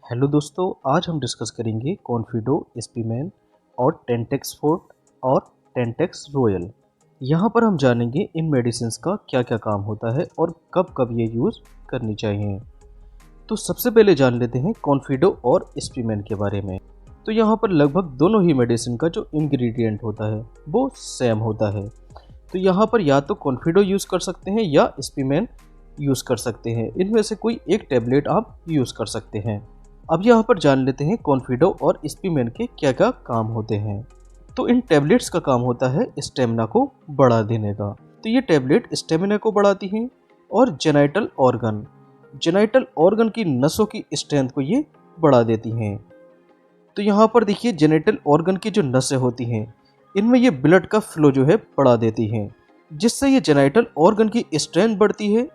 Hello दोस्तों, आज हम डिस्कस करेंगे कॉन्फिडो, एस्पीमैन और टेंटेक्स फोर्ट और टेंटेक्स रॉयल। यहाँ पर हम जानेंगे इन मेडिसिन्स का क्या क्या काम होता है और कब कब ये यूज़ करनी चाहिए। तो सबसे पहले जान लेते हैं कॉन्फिडो और एस्पीमैन के बारे में। तो यहाँ पर लगभग दोनों ही मेडिसिन का जो इंग्रेडिएंट होता है वो सेम होता है। तो यहाँ पर या तो कॉन्फिडो यूज़ कर सकते हैं या एस्पीमैन यूज़ कर सकते हैं। इनमें से कोई एक टैबलेट आप यूज़ कर सकते हैं। अब यहाँ पर जान लेते हैं कॉन्फिडो और एस्पीमैन के क्या क्या काम होते हैं। तो इन टैबलेट्स का काम होता है स्टेमिना को बढ़ा देने का। तो ये टैबलेट स्टेमिना को बढ़ाती हैं और जेनाइटल ऑर्गन की नसों की स्ट्रेंथ को ये बढ़ा देती हैं। तो यहाँ पर देखिए जेनाइटल ऑर्गन की जो नसें होती हैं इनमें ये ब्लड का फ्लो जो है बढ़ा देती हैं, जिससे ये जेनाइटल ऑर्गन की स्ट्रेंथ बढ़ती है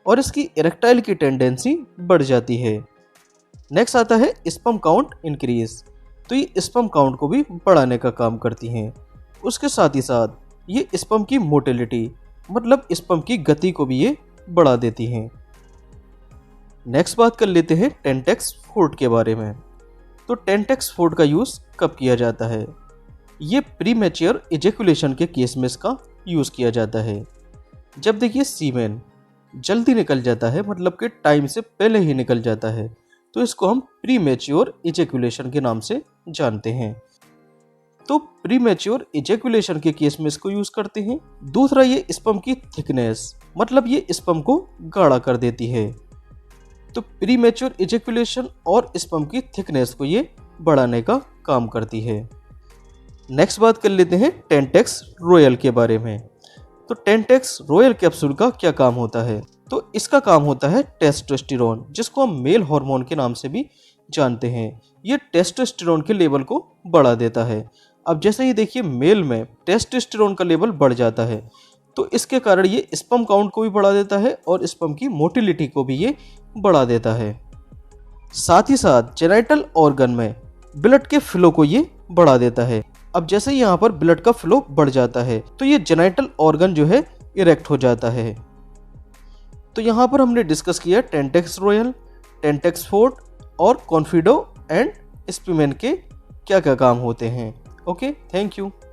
और इसकी इरेक्टाइल की टेंडेंसी बढ़ जाती है। नेक्स्ट आता है स्पर्म काउंट इंक्रीज। तो ये स्पर्म काउंट को भी बढ़ाने का काम करती हैं। उसके साथ ही साथ ये स्पर्म की मोटिलिटी मतलब स्पर्म की गति को भी ये बढ़ा देती हैं। नेक्स्ट बात कर लेते हैं टेंटेक्स फोर्ट के बारे में। तो टेंटेक्स फोर्ट का यूज़ कब किया जाता है? ये प्रीमेच्योर इजेकुलेशन के केस में इसका यूज़ किया जाता है। जब देखिए सीमेन जल्दी निकल जाता है, मतलब कि टाइम से पहले ही निकल जाता है, तो इसको हम प्रीमेच्योर इजेकुलेशन के नाम से जानते हैं। तो प्रीमेच्योर इजेकुलेशन के केस में इसको यूज करते हैं। दूसरा, ये स्पर्म की थिकनेस मतलब ये स्पर्म को गाढ़ा कर देती है। तो प्रीमेच्योर इजेकुलेशन और स्पर्म की थिकनेस को ये बढ़ाने का काम करती है। नेक्स्ट बात कर लेते हैं टेंटेक्स रॉयल के बारे में। तो टेंटेक्स रॉयल कैप्सूल का क्या काम होता है? तो इसका काम होता है टेस्टोस्टेरोन, जिसको हम मेल हार्मोन के नाम से भी जानते हैं। ये टेस्टोस्टेरोन के लेवल को बढ़ा देता है। अब जैसे ही देखिए मेल में टेस्टोस्टेरोन का लेवल बढ़ जाता है तो इसके कारण ये स्पर्म काउंट को भी बढ़ा देता है और स्पर्म की मोटिलिटी को भी ये बढ़ा देता है। साथ ही साथ जेनाइटल ऑर्गन में ब्लड के फ्लो को ये बढ़ा देता है। अब जैसे ही यहाँ पर ब्लड का फ्लो बढ़ जाता है तो ये जेनाइटल ऑर्गन जो है इरेक्ट हो जाता है। तो यहाँ पर हमने डिस्कस किया टेंटेक्स रॉयल, टेंटेक्स फोर्ट और कॉन्फिडो एंड एस्पीमैन के क्या क्या काम होते हैं। Okay, thank you.